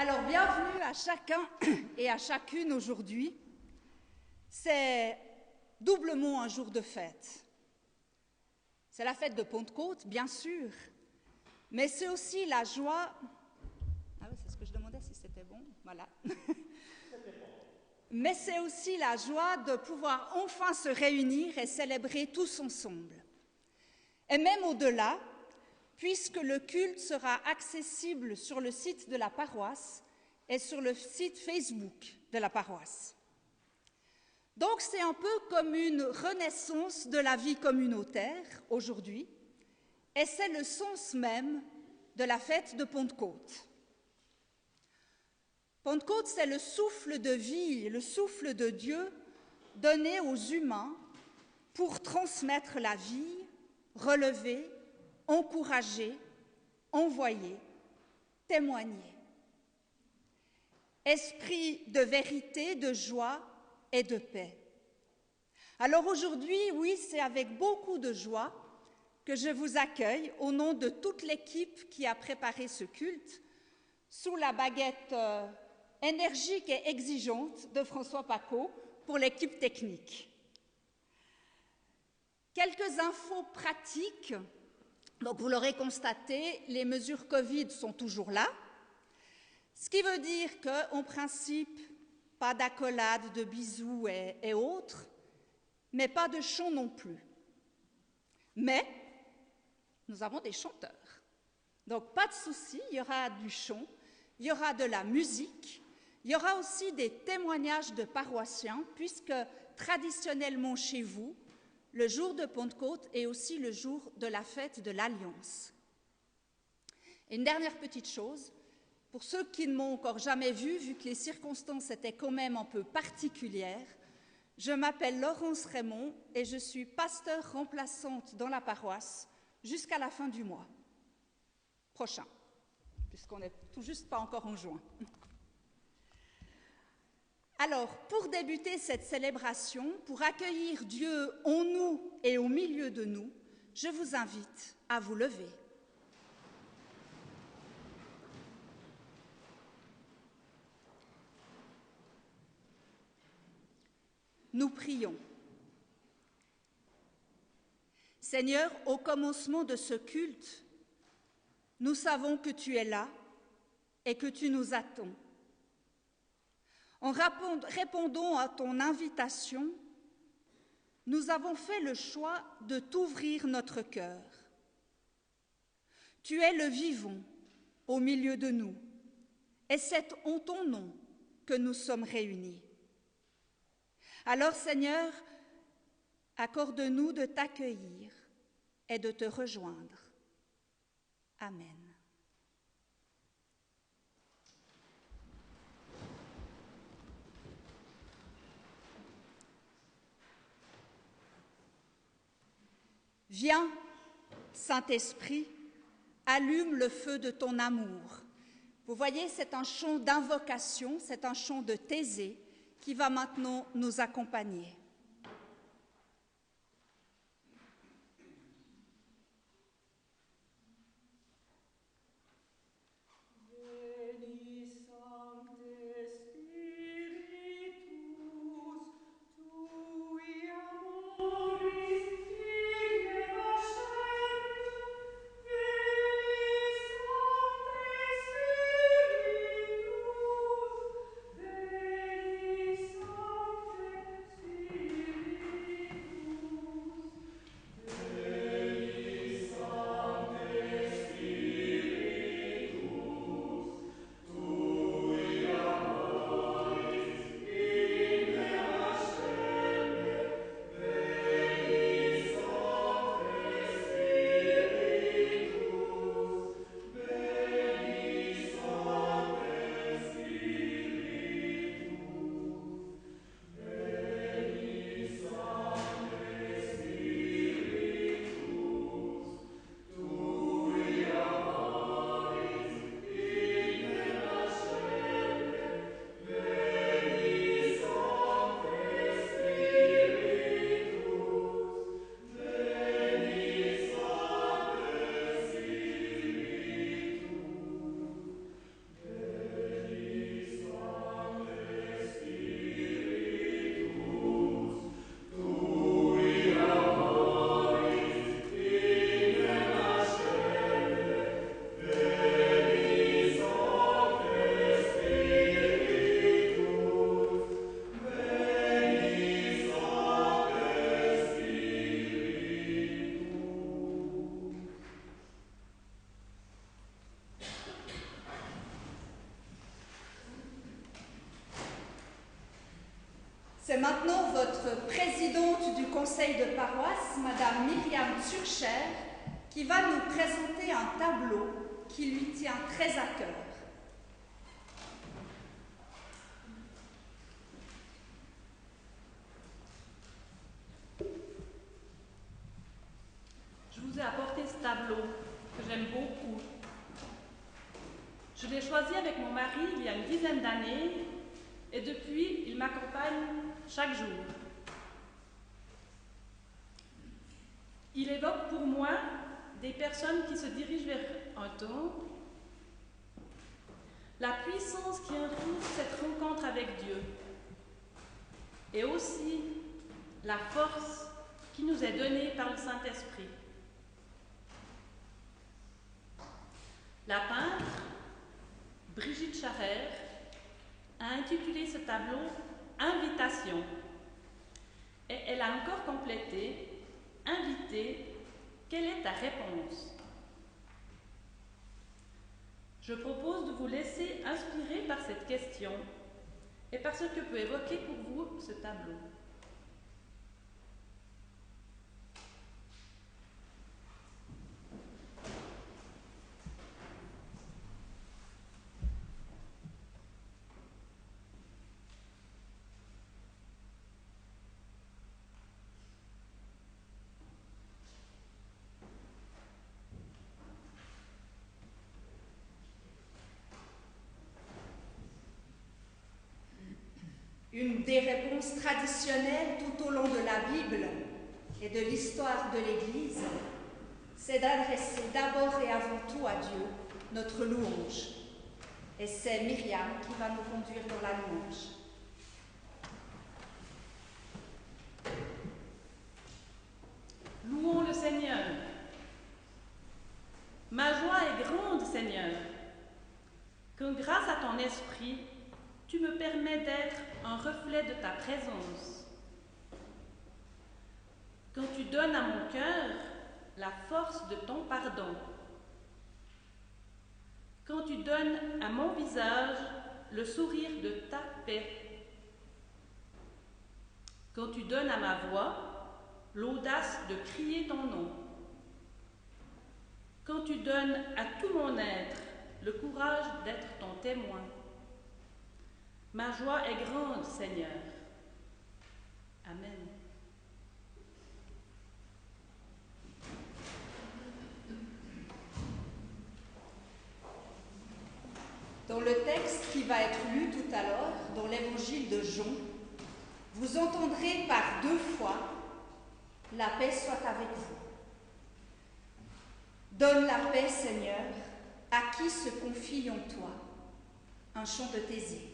Alors, bienvenue à chacun et à chacune aujourd'hui. C'est doublement un jour de fête. C'est la fête de Pentecôte, bien sûr, mais c'est aussi la joie... Ah oui, c'est ce que je demandais, si c'était bon, voilà. Mais c'est aussi la joie de pouvoir enfin se réunir et célébrer tous ensemble. Et même au-delà, puisque le culte sera accessible sur le site de la paroisse et sur le site Facebook de la paroisse. Donc c'est un peu comme une renaissance de la vie communautaire aujourd'hui, et c'est le sens même de la fête de Pentecôte. Pentecôte, c'est le souffle de vie, le souffle de Dieu donné aux humains pour transmettre la vie, relever, encourager, envoyer, témoigner. Esprit de vérité, de joie et de paix. Alors aujourd'hui, oui, c'est avec beaucoup de joie que je vous accueille au nom de toute l'équipe qui a préparé ce culte, sous la baguette énergique et exigeante de François Pacaud pour l'équipe technique. Quelques infos pratiques. Donc vous l'aurez constaté, les mesures Covid sont toujours là, ce qui veut dire qu'en principe, pas d'accolade, de bisous et autres, mais pas de chant non plus. Mais nous avons des chanteurs. Donc pas de souci, il y aura du chant, il y aura de la musique, il y aura aussi des témoignages de paroissiens, puisque traditionnellement chez vous, le jour de Pentecôte est aussi le jour de la fête de l'Alliance. Et une dernière petite chose, pour ceux qui ne m'ont encore jamais vu que les circonstances étaient quand même un peu particulières, je m'appelle Laurence Raymond et je suis pasteur remplaçante dans la paroisse jusqu'à la fin du mois prochain, puisqu'on n'est tout juste pas encore en juin. Alors, pour débuter cette célébration, pour accueillir Dieu en nous et au milieu de nous, je vous invite à vous lever. Nous prions. Seigneur, au commencement de ce culte, nous savons que tu es là et que tu nous attends. En répondant à ton invitation, nous avons fait le choix de t'ouvrir notre cœur. Tu es le vivant au milieu de nous, et c'est en ton nom que nous sommes réunis. Alors, Seigneur, accorde-nous de t'accueillir et de te rejoindre. Amen. Viens, Saint-Esprit, allume le feu de ton amour. Vous voyez, c'est un chant d'invocation, c'est un chant de Thésée qui va maintenant nous accompagner. C'est maintenant votre présidente du conseil de paroisse, Madame Myriam Turcher, qui va nous présenter un tableau qui lui tient très à cœur. Je vous ai apporté ce tableau que j'aime beaucoup. Je l'ai choisi avec mon mari il y a une dizaine d'années et depuis, il m'accompagne chaque jour. Il évoque pour moi des personnes qui se dirigent vers un temps, la puissance qui entoure cette rencontre avec Dieu et aussi la force qui nous est donnée par le Saint-Esprit. La peintre, Brigitte Scharrer, a intitulé ce tableau « Invitation » et elle a encore complété « Invité, quelle est ta réponse ?» Je propose de vous laisser inspirer par cette question et par ce que peut évoquer pour vous ce tableau. Une des réponses traditionnelles tout au long de la Bible et de l'histoire de l'Église, c'est d'adresser d'abord et avant tout à Dieu notre louange. Et c'est Myriam qui va nous conduire dans la louange. Louons le Seigneur. Ma joie est grande, Seigneur, que grâce à ton esprit, tu me permets d'être un reflet de ta présence. Quand tu donnes à mon cœur la force de ton pardon. Quand tu donnes à mon visage le sourire de ta paix. Quand tu donnes à ma voix l'audace de crier ton nom. Quand tu donnes à tout mon être le courage d'être ton témoin. Ma joie est grande, Seigneur. Amen. Dans le texte qui va être lu tout à l'heure, dans l'évangile de Jean, vous entendrez par 2 fois « La paix soit avec vous ». Donne la paix, Seigneur, à qui se confie en toi. Un chant de Thésée.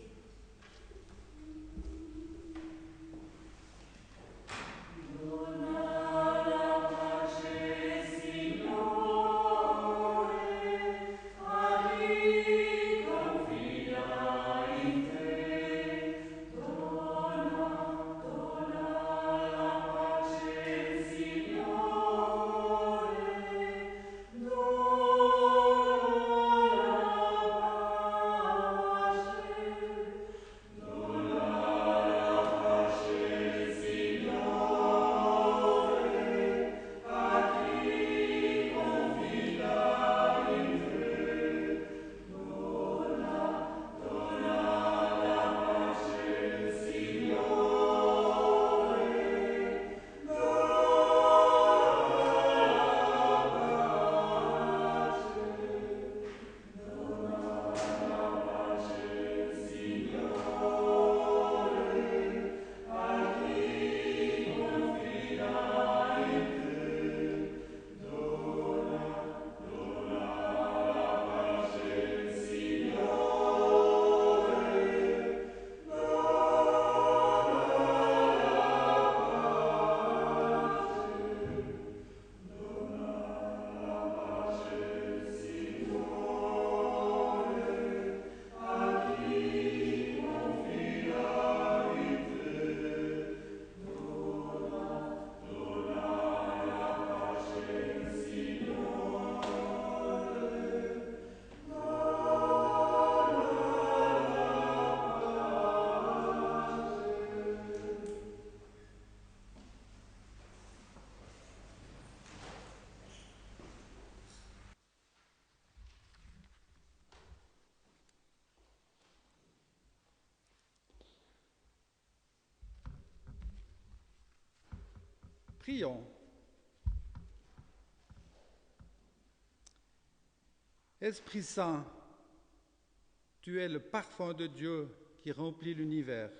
Prions. Esprit Saint, tu es le parfum de Dieu qui remplit l'univers.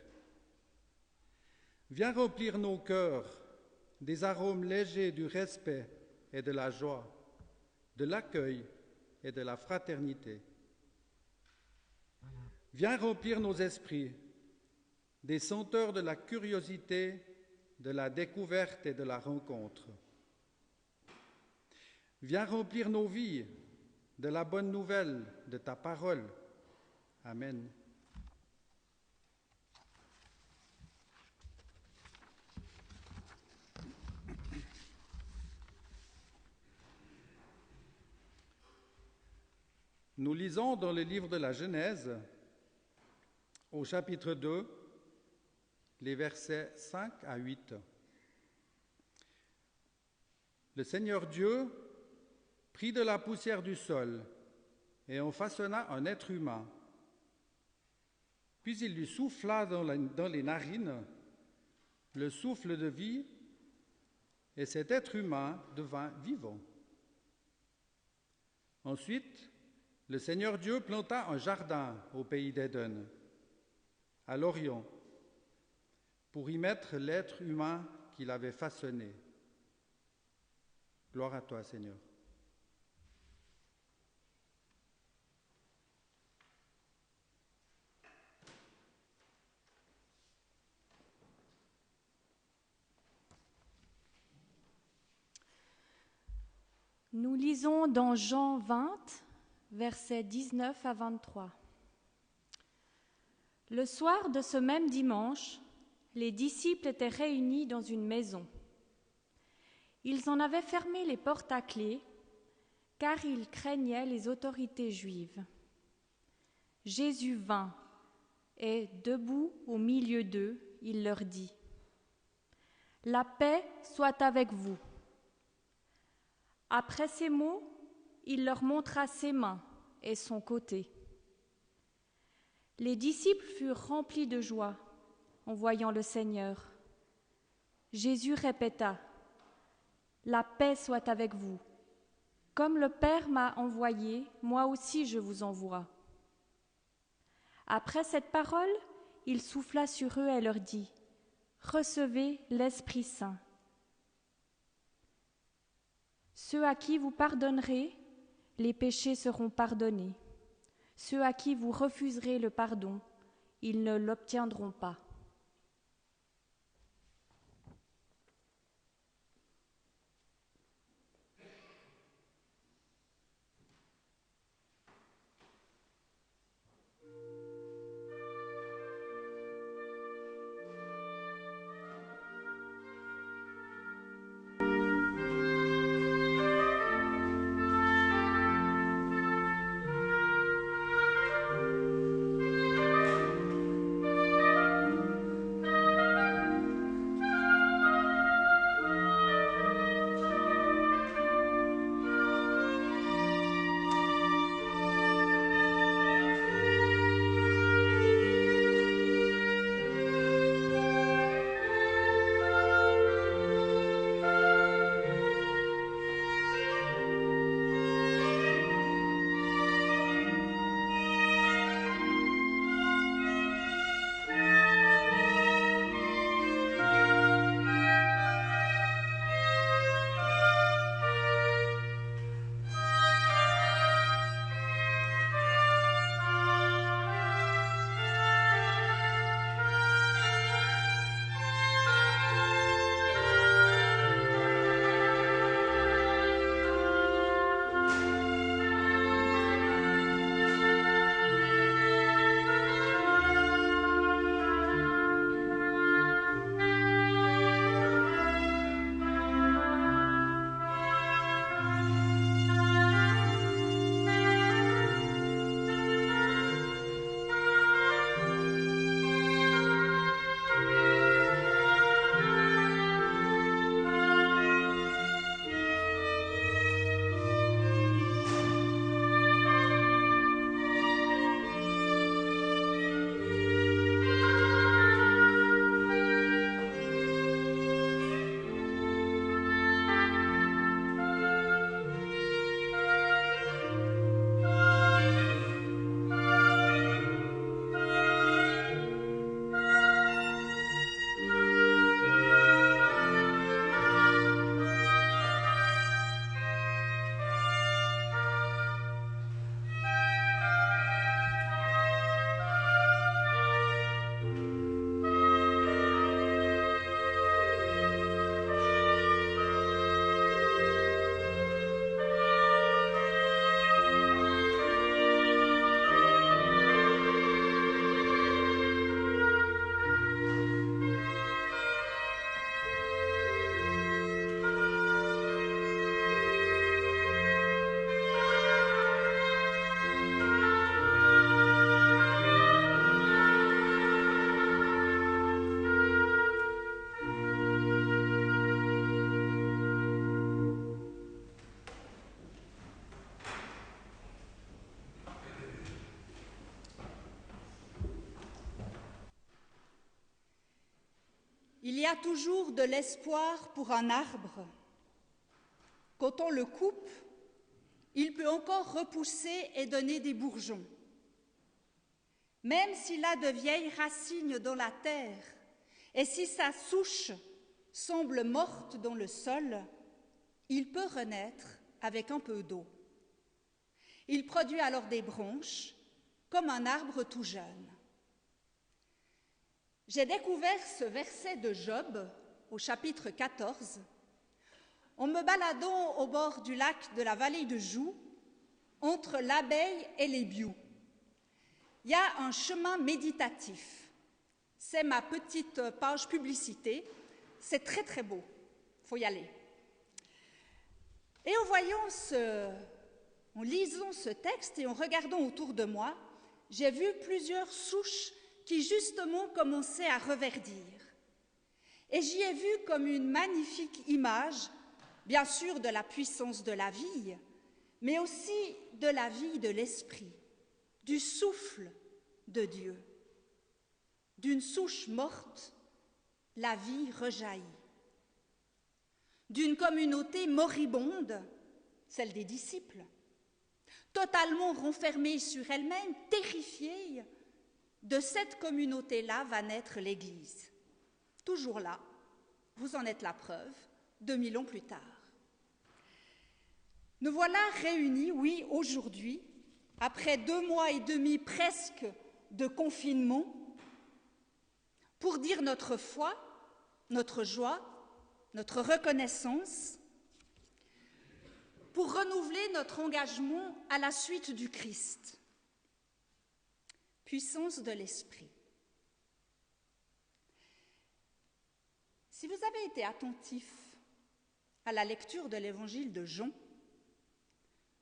Viens remplir nos cœurs des arômes légers du respect et de la joie, de l'accueil et de la fraternité. Viens remplir nos esprits des senteurs de la curiosité, de la découverte et de la rencontre. Viens remplir nos vies de la bonne nouvelle de ta parole. Amen. Nous lisons dans le livre de la Genèse, au chapitre 2, les versets 5 à 8. Le Seigneur Dieu prit de la poussière du sol et en façonna un être humain. Puis il lui souffla dans les narines le souffle de vie, et cet être humain devint vivant. Ensuite, le Seigneur Dieu planta un jardin au pays d'Éden, à l'Orient, pour y mettre l'être humain qu'il avait façonné. Gloire à toi, Seigneur. Nous lisons dans Jean 20, versets 19 à 23. Le soir de ce même dimanche, les disciples étaient réunis dans une maison. Ils en avaient fermé les portes à clé, car ils craignaient les autorités juives. Jésus vint, et debout au milieu d'eux, il leur dit : « La paix soit avec vous. » Après ces mots, il leur montra ses mains et son côté. Les disciples furent remplis de joie en voyant le Seigneur. Jésus répéta : « La paix soit avec vous. Comme le Père m'a envoyé, moi aussi je vous envoie. » Après cette parole, il souffla sur eux et leur dit : « Recevez l'Esprit Saint. Ceux à qui vous pardonnerez, les péchés seront pardonnés. Ceux à qui vous refuserez le pardon, ils ne l'obtiendront pas. » a toujours de l'espoir pour un arbre. Quand on le coupe, il peut encore repousser et donner des bourgeons. Même s'il a de vieilles racines dans la terre, et si sa souche semble morte dans le sol, il peut renaître avec un peu d'eau. Il produit alors des branches, comme un arbre tout jeune. J'ai découvert ce verset de Job, au chapitre 14, en me baladant au bord du lac de la vallée de Joux, entre l'abeille et les bious. Il y a un chemin méditatif. C'est ma petite page publicité. C'est très, très beau. Il faut y aller. Et en lisant ce texte et en regardant autour de moi, j'ai vu plusieurs souches qui justement commençaient à reverdir. Et j'y ai vu comme une magnifique image, bien sûr de la puissance de la vie, mais aussi de la vie de l'esprit, du souffle de Dieu. D'une souche morte, la vie rejaillit. D'une communauté moribonde, celle des disciples, totalement renfermée sur elle-même, terrifiée, de cette communauté-là va naître l'Église. Toujours là, vous en êtes la preuve, 2000 ans plus tard. Nous voilà réunis, oui, aujourd'hui, après 2 mois et demi presque de confinement, pour dire notre foi, notre joie, notre reconnaissance, pour renouveler notre engagement à la suite du Christ. Puissance de l'esprit. Si vous avez été attentif à la lecture de l'évangile de Jean,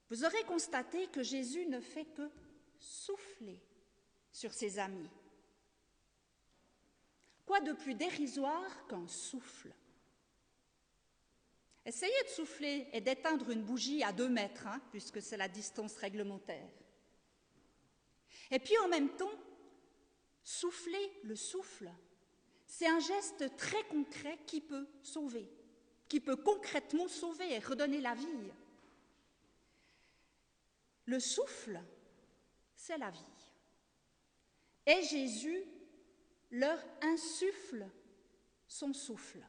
vous aurez constaté que Jésus ne fait que souffler sur ses amis. Quoi de plus dérisoire qu'un souffle? Essayez de souffler et d'éteindre une bougie à 2 mètres, puisque c'est la distance réglementaire. Et puis en même temps, souffler le souffle, c'est un geste très concret qui peut sauver, qui peut concrètement sauver et redonner la vie. Le souffle, c'est la vie. Et Jésus leur insuffle son souffle,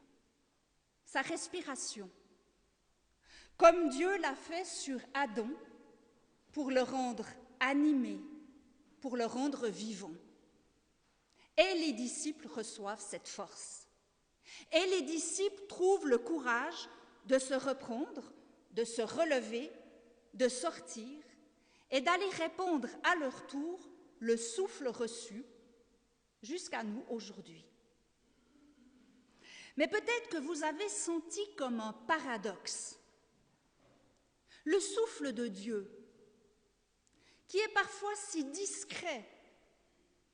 sa respiration, comme Dieu l'a fait sur Adam pour le rendre animé, pour le rendre vivant. Et les disciples reçoivent cette force. Et les disciples trouvent le courage de se reprendre, de se relever, de sortir et d'aller répandre à leur tour le souffle reçu jusqu'à nous aujourd'hui. Mais peut-être que vous avez senti comme un paradoxe le souffle de Dieu, qui est parfois si discret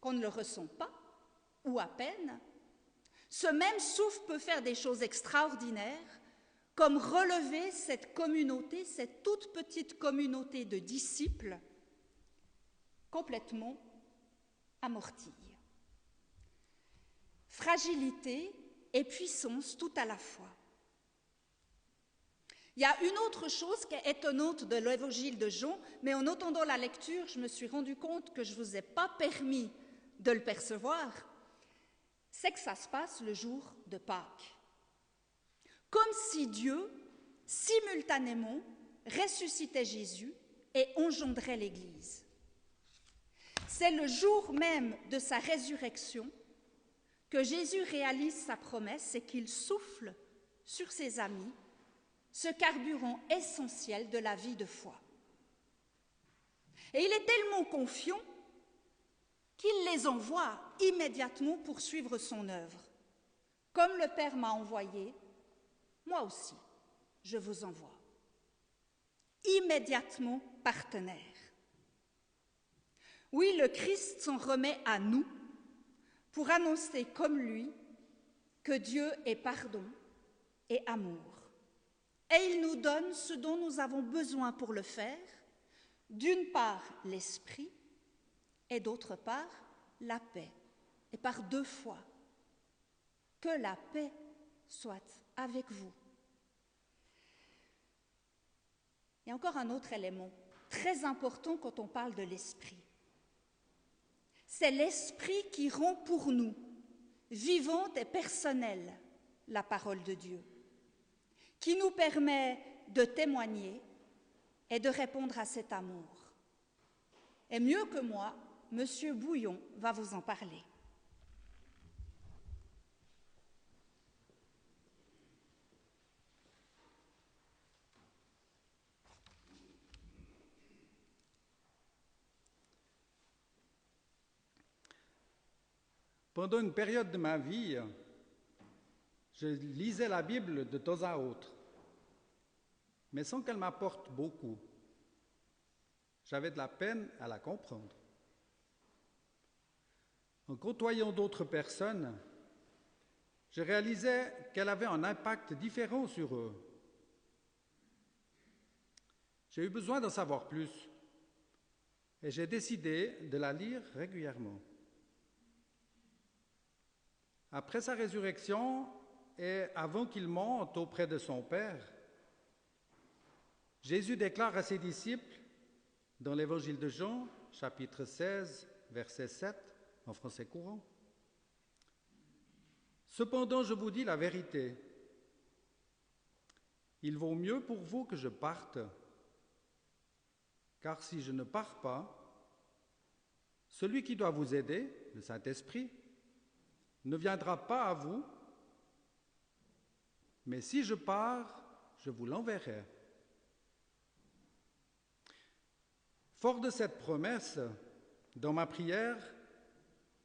qu'on ne le ressent pas, ou à peine. Ce même souffle peut faire des choses extraordinaires, comme relever cette communauté, cette toute petite communauté de disciples, complètement amortie. Fragilité et puissance tout à la fois. Il y a une autre chose qui est étonnante de l'évangile de Jean, mais en entendant la lecture, je me suis rendu compte que je ne vous ai pas permis de le percevoir, c'est que ça se passe le jour de Pâques. Comme si Dieu, simultanément, ressuscitait Jésus et engendrait l'Église. C'est le jour même de sa résurrection que Jésus réalise sa promesse et qu'il souffle sur ses amis ce carburant essentiel de la vie de foi. Et il est tellement confiant qu'il les envoie immédiatement pour suivre son œuvre. Comme le Père m'a envoyé, moi aussi, je vous envoie. Immédiatement partenaire. Oui, le Christ s'en remet à nous pour annoncer comme lui que Dieu est pardon et amour. Et il nous donne ce dont nous avons besoin pour le faire, d'une part l'esprit et d'autre part la paix, et par 2 fois. que la paix soit avec vous. Il y a encore un autre élément très important quand on parle de l'esprit. C'est l'esprit qui rend pour nous, vivante et personnelle, la parole de Dieu, qui nous permet de témoigner et de répondre à cet amour. Et mieux que moi, M. Bouillon va vous en parler. Pendant une période de ma vie, je lisais la Bible de temps à autre, mais sans qu'elle m'apporte beaucoup. J'avais de la peine à la comprendre. En côtoyant d'autres personnes, je réalisais qu'elle avait un impact différent sur eux. J'ai eu besoin d'en savoir plus et j'ai décidé de la lire régulièrement. Après sa résurrection et avant qu'il monte auprès de son Père, Jésus déclare à ses disciples, dans l'Évangile de Jean, chapitre 16, verset 7, en français courant, « Cependant, je vous dis la vérité, il vaut mieux pour vous que je parte, car si je ne pars pas, celui qui doit vous aider, le Saint-Esprit, ne viendra pas à vous, mais si je pars, je vous l'enverrai. » Fort de cette promesse, dans ma prière,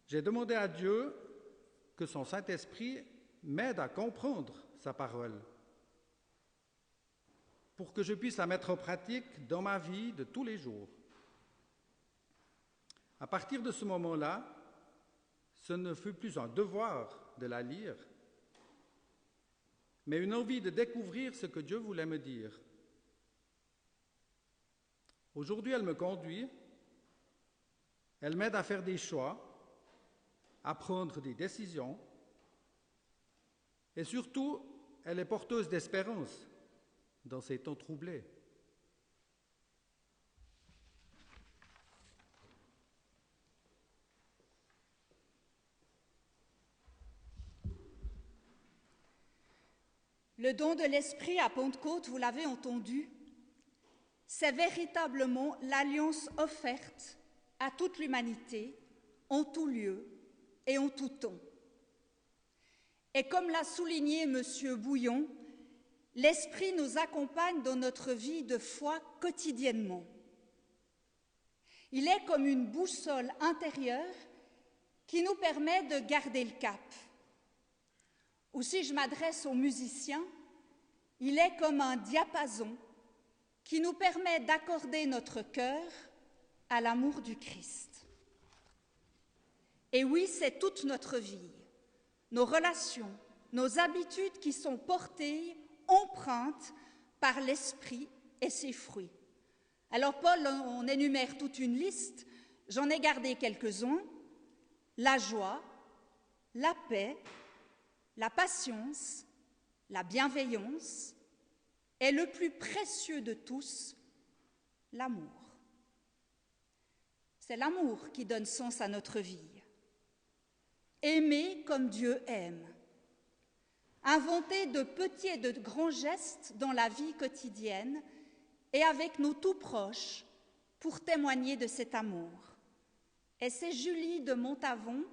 j'ai demandé à Dieu que son Saint-Esprit m'aide à comprendre sa parole, pour que je puisse la mettre en pratique dans ma vie de tous les jours. À partir de ce moment-là, ce ne fut plus un devoir de la lire, mais une envie de découvrir ce que Dieu voulait me dire. Aujourd'hui, elle me conduit, elle m'aide à faire des choix, à prendre des décisions, et surtout, elle est porteuse d'espérance dans ces temps troublés. Le don de l'Esprit à Pentecôte, vous l'avez entendu, c'est véritablement l'alliance offerte à toute l'humanité, en tout lieu et en tout temps. Et comme l'a souligné M. Bouillon, l'Esprit nous accompagne dans notre vie de foi quotidiennement. Il est comme une boussole intérieure qui nous permet de garder le cap. Ou si je m'adresse aux musiciens, il est comme un diapason qui nous permet d'accorder notre cœur à l'amour du Christ. Et oui, c'est toute notre vie, nos relations, nos habitudes qui sont portées, empreintes par l'Esprit et ses fruits. Alors Paul en énumère toute une liste, j'en ai gardé quelques-uns: la joie, la paix, la patience, la bienveillance, et le plus précieux de tous, l'amour. C'est l'amour qui donne sens à notre vie. Aimer comme Dieu aime. Inventer de petits et de grands gestes dans la vie quotidienne et avec nos tout proches pour témoigner de cet amour. Et c'est Julie de Montavon,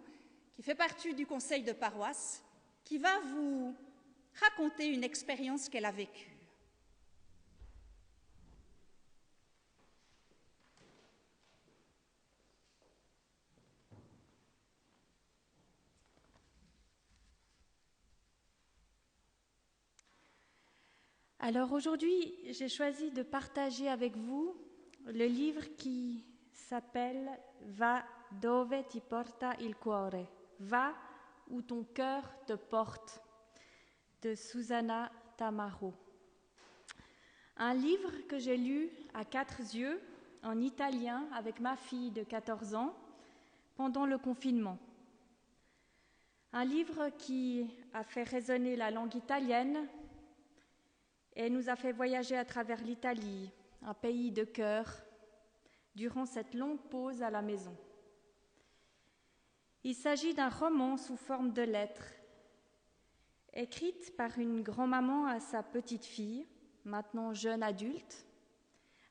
qui fait partie du conseil de paroisse, qui va vous raconter une expérience qu'elle a vécue. Alors aujourd'hui, j'ai choisi de partager avec vous le livre qui s'appelle « Va dove ti porta il cuore » « Va où ton cœur te porte » de Susanna Tamaro. Un livre que j'ai lu à 4 yeux, en italien, avec ma fille de 14 ans, pendant le confinement. Un livre qui a fait résonner la langue italienne et nous a fait voyager à travers l'Italie, un pays de cœur, durant cette longue pause à la maison. Il s'agit d'un roman sous forme de lettres, écrite par une grand-maman à sa petite-fille, maintenant jeune adulte,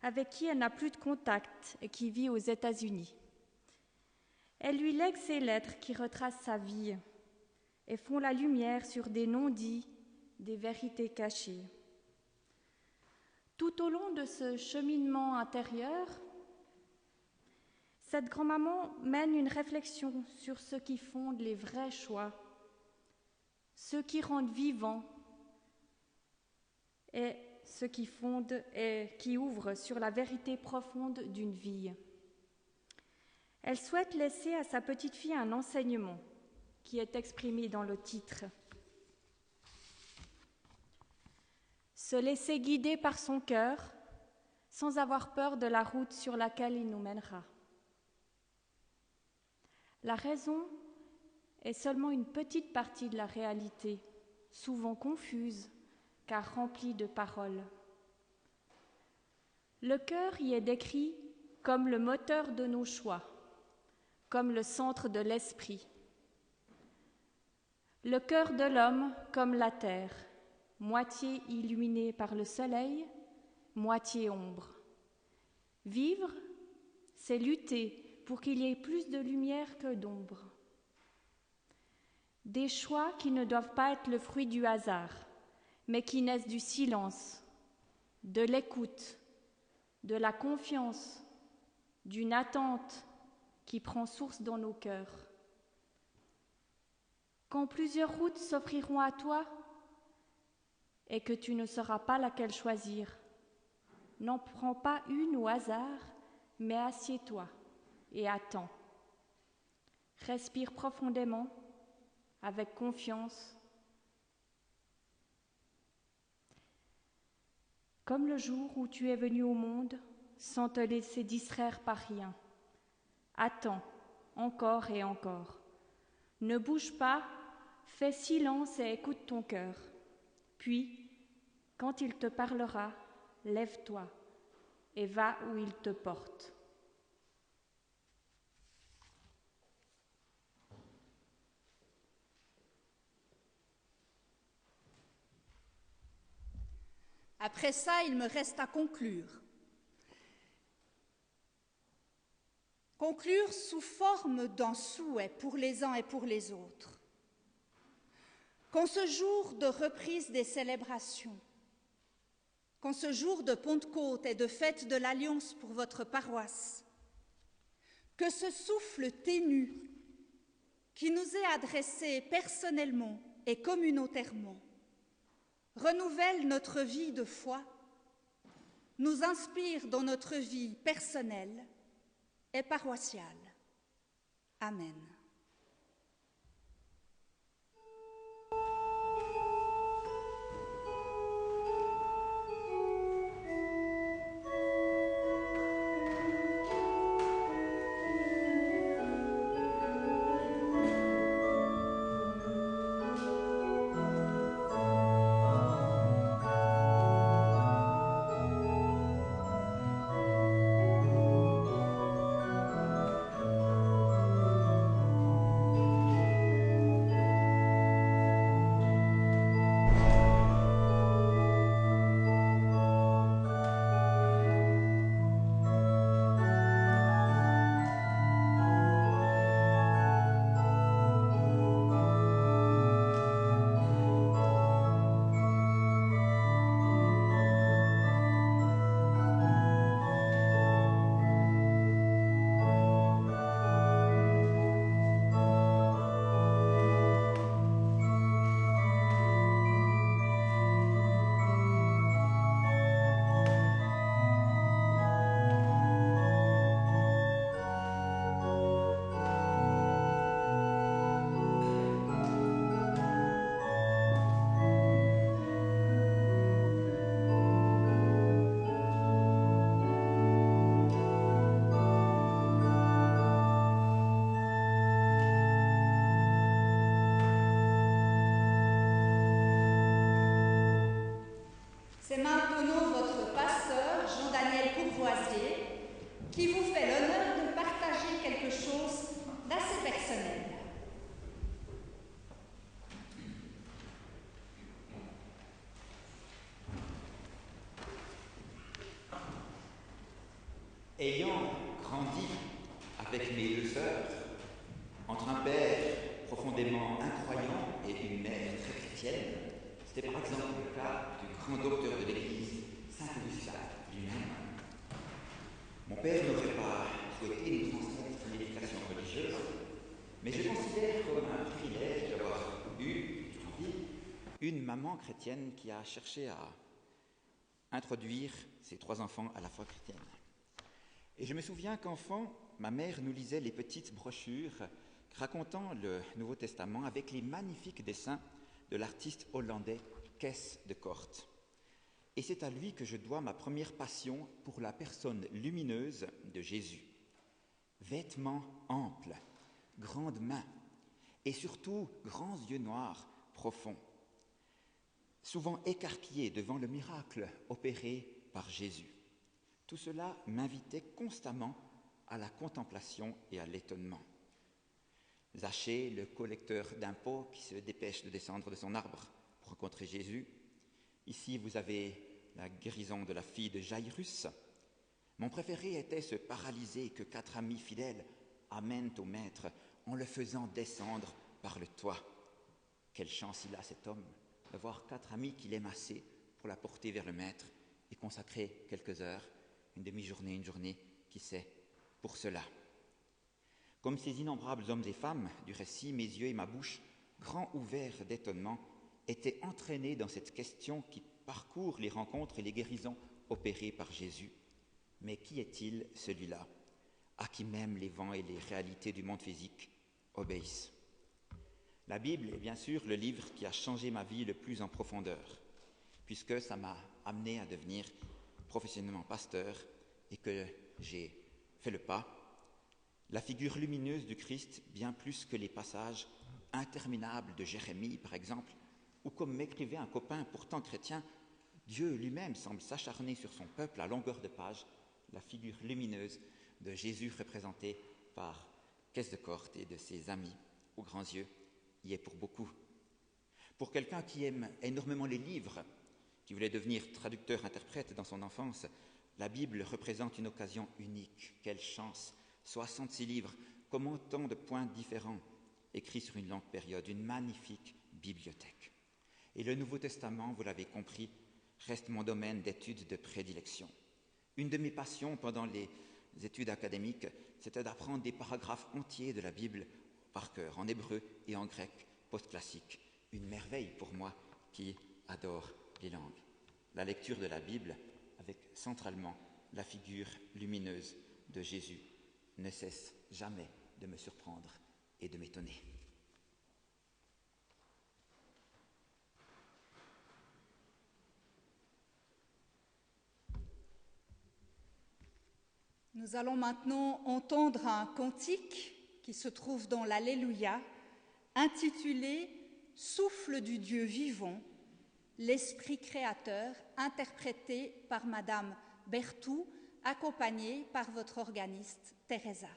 avec qui elle n'a plus de contact et qui vit aux États-Unis. Elle lui lègue ces lettres qui retracent sa vie et font la lumière sur des non-dits, des vérités cachées. Tout au long de ce cheminement intérieur, cette grand-maman mène une réflexion sur ce qui fonde les vrais choix, ceux qui rendent vivants et ceux qui fondent et qui ouvrent sur la vérité profonde d'une vie. Elle souhaite laisser à sa petite-fille un enseignement qui est exprimé dans le titre. Se laisser guider par son cœur sans avoir peur de la route sur laquelle il nous mènera. La raison est seulement une petite partie de la réalité, souvent confuse, car remplie de paroles. Le cœur y est décrit comme le moteur de nos choix, comme le centre de l'esprit. Le cœur de l'homme comme la terre, moitié illuminée par le soleil, moitié ombre. Vivre, c'est lutter pour qu'il y ait plus de lumière que d'ombre. Des choix qui ne doivent pas être le fruit du hasard, mais qui naissent du silence, de l'écoute, de la confiance, d'une attente qui prend source dans nos cœurs. Quand plusieurs routes s'offriront à toi et que tu ne sauras pas laquelle choisir, n'en prends pas une au hasard, mais assieds-toi et attends. Respire profondément, avec confiance. Comme le jour où tu es venu au monde, sans te laisser distraire par rien. Attends, encore et encore. Ne bouge pas, fais silence et écoute ton cœur. Puis, quand il te parlera, lève-toi et va où il te porte. Après ça, il me reste à conclure. Conclure sous forme d'un souhait pour les uns et pour les autres. Qu'en ce jour de reprise des célébrations, qu'en ce jour de Pentecôte et de fête de l'Alliance pour votre paroisse, que ce souffle ténu qui nous est adressé personnellement et communautairement renouvelle notre vie de foi, nous inspire dans notre vie personnelle et paroissiale. Amen. Loisier, qui vous fait l'honneur de partager quelque chose d'assez personnel. Ayant grandi avec mes deux sœurs, entre un père profondément incroyant et une mère très chrétienne, c'était par exemple le cas du grand docteur de l'Église, Saint Augustin lui-même. Mon père n'aurait pas souhaité nous transmettre l'éducation religieuse, mais je considère comme un privilège d'avoir eu, en vie, une maman chrétienne qui a cherché à introduire ses 3 enfants à la foi chrétienne. Et je me souviens qu'enfant, ma mère nous lisait les petites brochures racontant le Nouveau Testament avec les magnifiques dessins de l'artiste hollandais Kees de Kort. Et c'est à lui que je dois ma première passion pour la personne lumineuse de Jésus. Vêtements amples, grandes mains et surtout grands yeux noirs profonds, souvent écarquillés devant le miracle opéré par Jésus. Tout cela m'invitait constamment à la contemplation et à l'étonnement. Zachée, le collecteur d'impôts qui se dépêche de descendre de son arbre pour rencontrer Jésus. Ici, vous avez la guérison de la fille de Jairus. Mon préféré était ce paralysé que 4 amis fidèles amènent au maître en le faisant descendre par le toit. Quelle chance il a, cet homme, d'avoir 4 amis qui l'aiment assez pour la porter vers le maître et consacrer quelques heures, une demi-journée, une journée, qui sait, pour cela. Comme ces innombrables hommes et femmes du récit, mes yeux et ma bouche, grands ouverts d'étonnement, étaient entraînés dans cette question qui parcourt les rencontres et les guérisons opérées par Jésus. Mais qui est-il, celui-là, à qui même les vents et les réalités du monde physique obéissent? La Bible est bien sûr le livre qui a changé ma vie le plus en profondeur, puisque ça m'a amené à devenir professionnellement pasteur et que j'ai fait le pas. La figure lumineuse du Christ, bien plus que les passages interminables de Jérémie, par exemple, ou comme m'écrivait un copain pourtant chrétien, Dieu lui-même semble s'acharner sur son peuple à longueur de page, la figure lumineuse de Jésus représentée par Kees de Kort et de ses amis aux grands yeux y est pour beaucoup. Pour quelqu'un qui aime énormément les livres, qui voulait devenir traducteur-interprète dans son enfance, la Bible représente une occasion unique. Quelle chance! 66 livres, comme autant de points différents, écrits sur une longue période, une magnifique bibliothèque. Et le Nouveau Testament, vous l'avez compris, reste mon domaine d'études de prédilection. Une de mes passions pendant les études académiques, c'était d'apprendre des paragraphes entiers de la Bible par cœur, en hébreu et en grec post-classique. Une merveille pour moi qui adore les langues. La lecture de la Bible, avec centralement la figure lumineuse de Jésus, ne cesse jamais de me surprendre et de m'étonner. Nous allons maintenant entendre un cantique qui se trouve dans l'Alléluia, intitulé « Souffle du Dieu vivant », l'Esprit créateur, interprété par Madame Berthoud, accompagnée par votre organiste Teresa. Esprit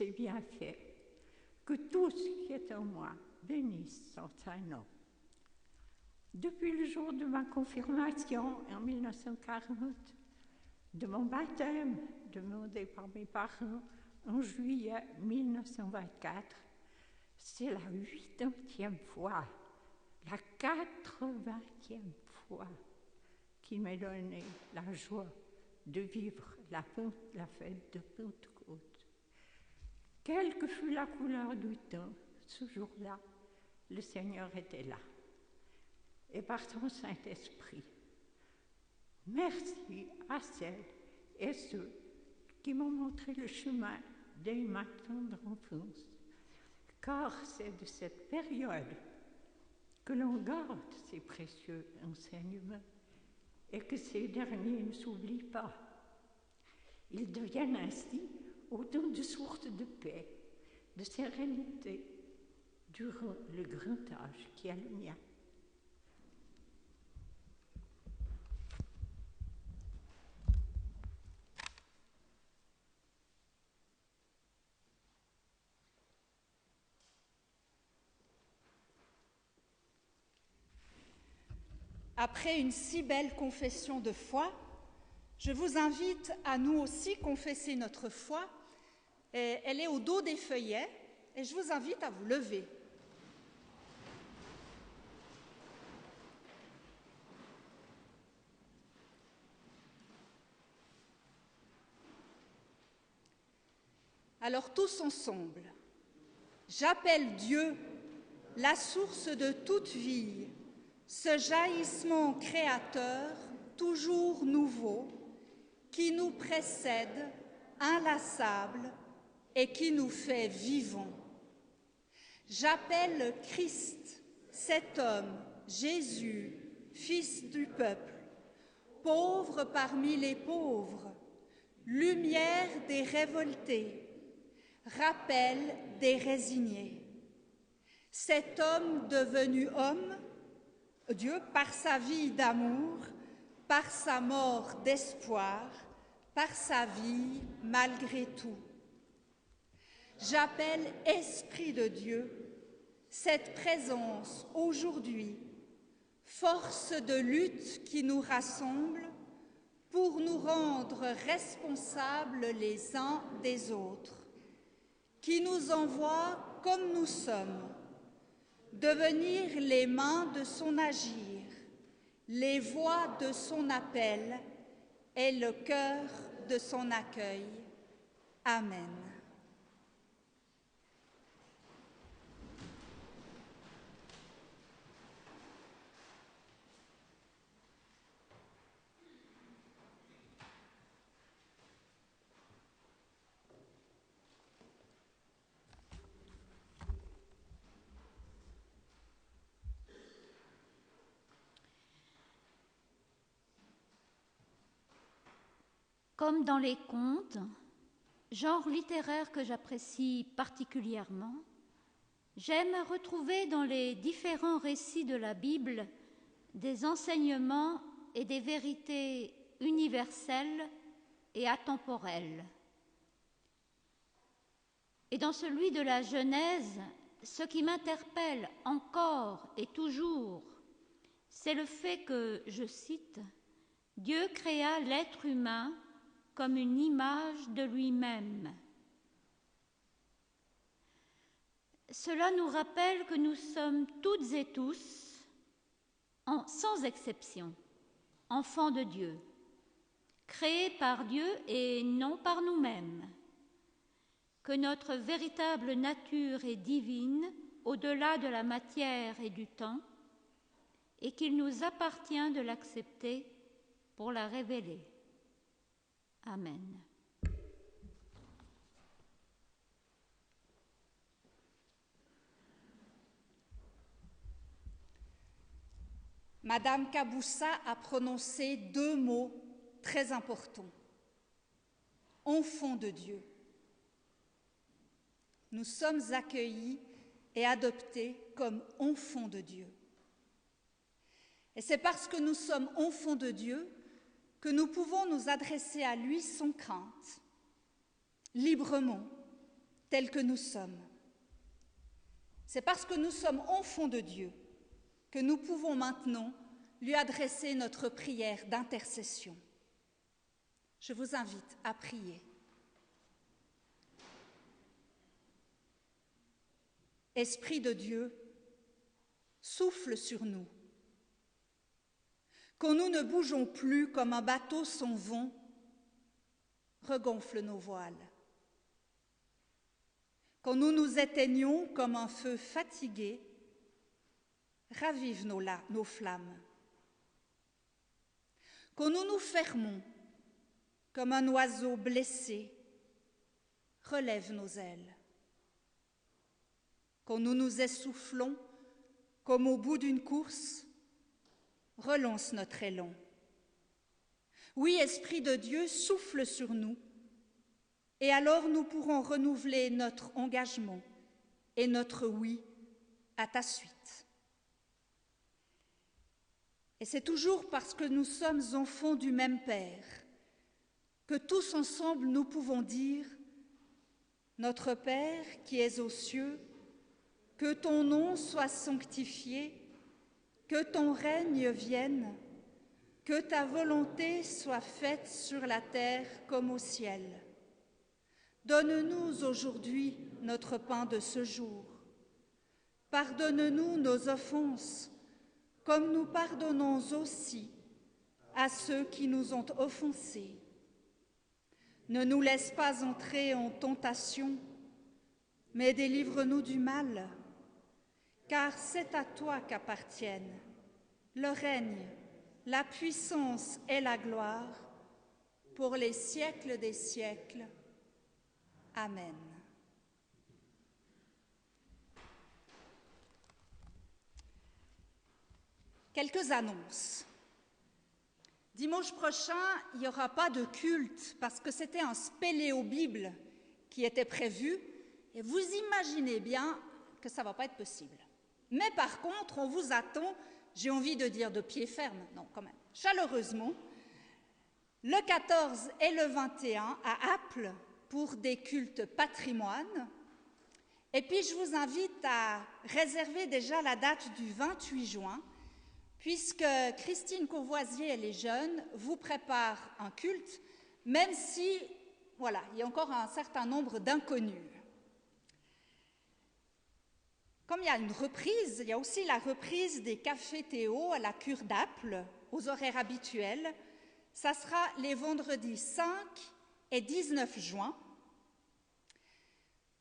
ses bienfaits. Que tout ce qui est en moi bénisse son saint nom. Depuis le jour de ma confirmation en 1940, de mon baptême demandé par mes parents en juillet 1924, c'est la 80e fois, la 80e fois qu'il m'est donné la joie de vivre la fête de Pentecôte. Quelle que fût la couleur du temps, ce jour-là, le Seigneur était là. Et par son Saint-Esprit, merci à celles et ceux qui m'ont montré le chemin dès ma tendre enfance, car c'est de cette période que l'on garde ces précieux enseignements et que ces derniers ne s'oublient pas. Ils deviennent ainsi autant de sources de paix, de sérénité durant le grand âge qui est le mien. Après une si belle confession de foi, je vous invite à nous aussi confesser notre foi. Elle est au dos des feuillets et je vous invite à vous lever. Alors tous ensemble, j'appelle Dieu, la source de toute vie, ce jaillissement créateur, toujours nouveau, qui nous précède, inlassable, et qui nous fait vivants. J'appelle Christ, cet homme, Jésus, Fils du peuple, pauvre parmi les pauvres, lumière des révoltés, rappel des résignés. Cet homme devenu homme, Dieu, par sa vie d'amour, par sa mort d'espoir, par sa vie malgré tout. J'appelle Esprit de Dieu, cette présence aujourd'hui, force de lutte qui nous rassemble pour nous rendre responsables les uns des autres, qui nous envoie comme nous sommes, devenir les mains de son agir, les voix de son appel et le cœur de son accueil. Amen. Comme dans les contes, genre littéraire que j'apprécie particulièrement, j'aime retrouver dans les différents récits de la Bible des enseignements et des vérités universelles et atemporelles. Et dans celui de la Genèse, ce qui m'interpelle encore et toujours, c'est le fait que, je cite, « Dieu créa l'être humain comme une image de lui-même ». Cela nous rappelle que nous sommes toutes et tous, sans exception, enfants de Dieu, créés par Dieu et non par nous-mêmes, que notre véritable nature est divine au-delà de la matière et du temps, et qu'il nous appartient de l'accepter pour la révéler. Amen. Madame Caboussa a prononcé deux mots très importants. Enfants de Dieu. Nous sommes accueillis et adoptés comme enfants de Dieu. Et c'est parce que nous sommes enfants de Dieu que nous pouvons nous adresser à lui sans crainte, librement, tels que nous sommes. C'est parce que nous sommes enfants de Dieu que nous pouvons maintenant lui adresser notre prière d'intercession. Je vous invite à prier. Esprit de Dieu, souffle sur nous. Quand nous ne bougeons plus comme un bateau sans vent, regonfle nos voiles. Quand nous nous éteignons comme un feu fatigué, ravive nos flammes. Quand nous nous fermons comme un oiseau blessé, relève nos ailes. Quand nous nous essoufflons comme au bout d'une course, relance notre élan. Oui, Esprit de Dieu, souffle sur nous, et alors nous pourrons renouveler notre engagement et notre oui à ta suite. Et c'est toujours parce que nous sommes enfants du même Père que tous ensemble nous pouvons dire « Notre Père qui es aux cieux, que ton nom soit sanctifié, que ton règne vienne, que ta volonté soit faite sur la terre comme au ciel. Donne-nous aujourd'hui notre pain de ce jour. Pardonne-nous nos offenses, comme nous pardonnons aussi à ceux qui nous ont offensés. Ne nous laisse pas entrer en tentation, mais délivre-nous du mal, car c'est à toi qu'appartiennent le règne, la puissance et la gloire pour les siècles des siècles. Amen. Quelques annonces. Dimanche prochain, il n'y aura pas de culte parce que c'était un spéléo-bible qui était prévu et vous imaginez bien que ça ne va pas être possible. Mais par contre, on vous attend, j'ai envie de dire de pied ferme, non quand même, chaleureusement, le 14 et le 21 à Apple pour des cultes patrimoine. Et puis je vous invite à réserver déjà la date du 28 juin puisque Christine Courvoisier et les jeunes vous préparent un culte, même si, voilà, il y a encore un certain nombre d'inconnus. Comme il y a une reprise, il y a aussi la reprise des cafés Théo à la cure d'Apple, aux horaires habituels. Ça sera les vendredis 5 et 19 juin.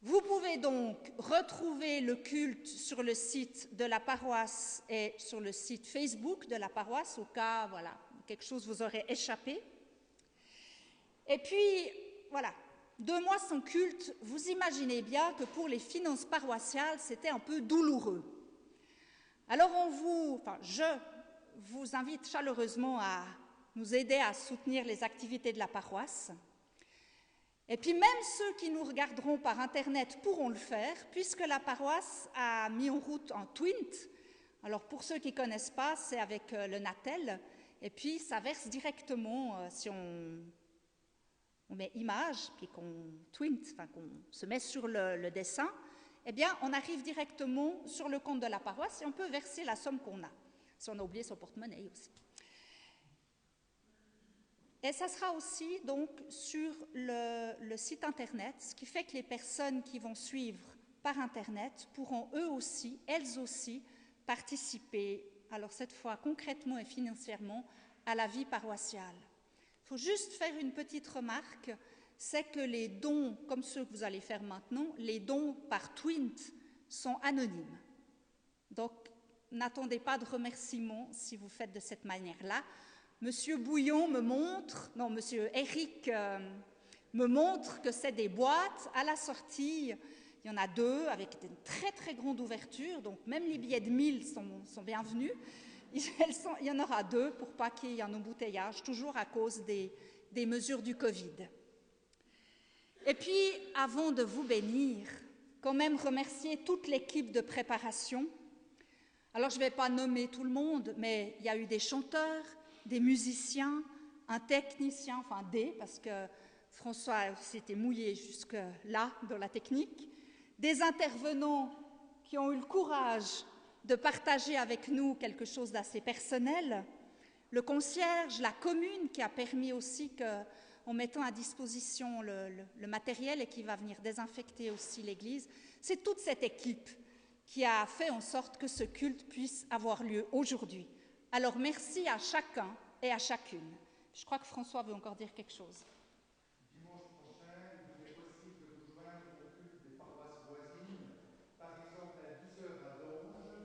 Vous pouvez donc retrouver le culte sur le site de la paroisse et sur le site Facebook de la paroisse, au cas, voilà, quelque chose vous aurait échappé. Et puis, voilà, 2 mois sans culte, vous imaginez bien que pour les finances paroissiales, c'était un peu douloureux. Alors je vous invite chaleureusement à nous aider à soutenir les activités de la paroisse. Et puis même ceux qui nous regarderont par Internet pourront le faire, puisque la paroisse a mis en route un Twint. Alors pour ceux qui ne connaissent pas, c'est avec le Natel, et puis ça verse directement, si on met image, puis qu'on Twint, enfin qu'on se met sur le dessin, eh bien on arrive directement sur le compte de la paroisse et on peut verser la somme qu'on a, si on a oublié son porte-monnaie aussi. Et ça sera aussi donc sur le site Internet, ce qui fait que les personnes qui vont suivre par Internet pourront elles aussi, participer, alors cette fois concrètement et financièrement, à la vie paroissiale. Il faut juste faire une petite remarque, c'est que les dons, comme ceux que vous allez faire maintenant, les dons par Twint sont anonymes. Donc, n'attendez pas de remerciements si vous faites de cette manière-là. Monsieur Bouillon Monsieur Eric me montre que c'est des boîtes. À la sortie, il y en a 2 avec une très très grande ouverture, donc même les billets de 1000 sont bienvenus. Il y en aura 2 pour pas qu'il y ait un embouteillage, toujours à cause des mesures du Covid. Et puis, avant de vous bénir, quand même remercier toute l'équipe de préparation. Alors, je ne vais pas nommer tout le monde, mais il y a eu des chanteurs, des musiciens, un technicien, parce que François s'était mouillé jusque-là dans la technique, des intervenants qui ont eu le courage de partager avec nous quelque chose d'assez personnel, le concierge, la commune qui a permis aussi qu'en mettant à disposition le matériel et qui va venir désinfecter aussi l'église, c'est toute cette équipe qui a fait en sorte que ce culte puisse avoir lieu aujourd'hui. Alors merci à chacun et à chacune. Je crois que François veut encore dire quelque chose. Dimanche prochain, il est possible de vous joindre au culte des paroisses voisines, par exemple à 10h à Donge,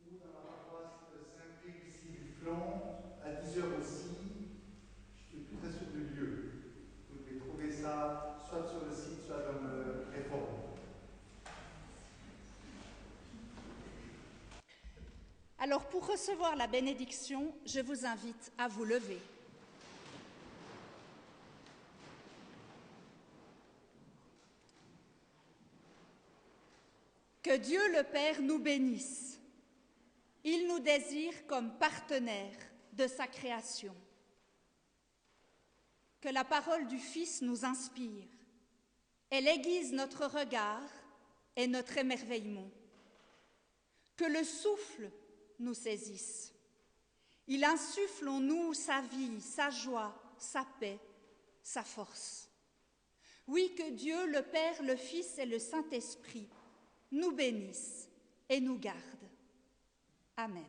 ou dans la paroisse de Saint-Prix-Lucie-du-Flon, à 10h aussi. Je ne suis plus très sûr du lieu. Vous pouvez trouver ça soit sur le site, soit dans le réforme. Alors, pour recevoir la bénédiction, je vous invite à vous lever. Que Dieu le Père nous bénisse. Il nous désire comme partenaires de sa création. Que la parole du Fils nous inspire. Elle aiguise notre regard et notre émerveillement. Que le souffle nous saisisse. Il insuffle en nous sa vie, sa joie, sa paix, sa force. Oui, que Dieu, le Père, le Fils et le Saint-Esprit nous bénissent et nous gardent. Amen.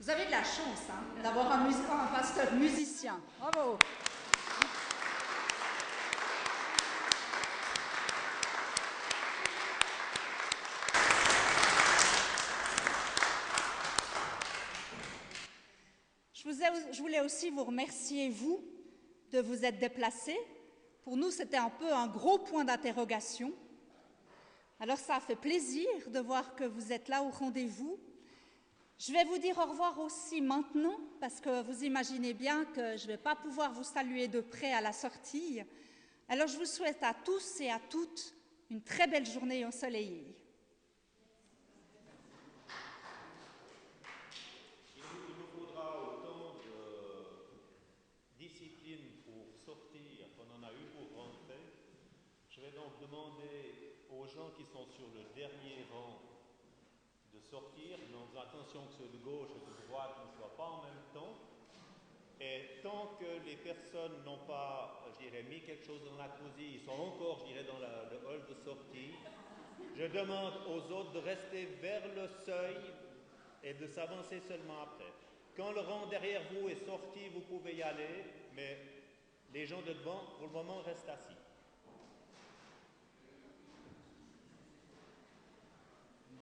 Vous avez de la chance d'avoir un pasteur musicien. Bravo. Je voulais aussi vous remercier, vous, de vous être déplacés. Pour nous, c'était un peu un gros point d'interrogation. Alors, ça a fait plaisir de voir que vous êtes là au rendez-vous. Je vais vous dire au revoir aussi maintenant, parce que vous imaginez bien que je ne vais pas pouvoir vous saluer de près à la sortie. Alors je vous souhaite à tous et à toutes une très belle journée ensoleillée. Il nous faudra autant de discipline pour sortir qu'on en a eu pour rentrer. Je vais donc demander aux gens qui sont sur le dernier rang de sortir, mais en faisant attention que ceux de gauche et de droite ne soient pas en même temps. Et tant que les personnes n'ont pas, je dirais, mis quelque chose dans la cousine, ils sont encore, je dirais, dans le hall de sortie, je demande aux autres de rester vers le seuil et de s'avancer seulement après. Quand le rang derrière vous est sorti, vous pouvez y aller, mais les gens de devant, pour le moment, restent assis.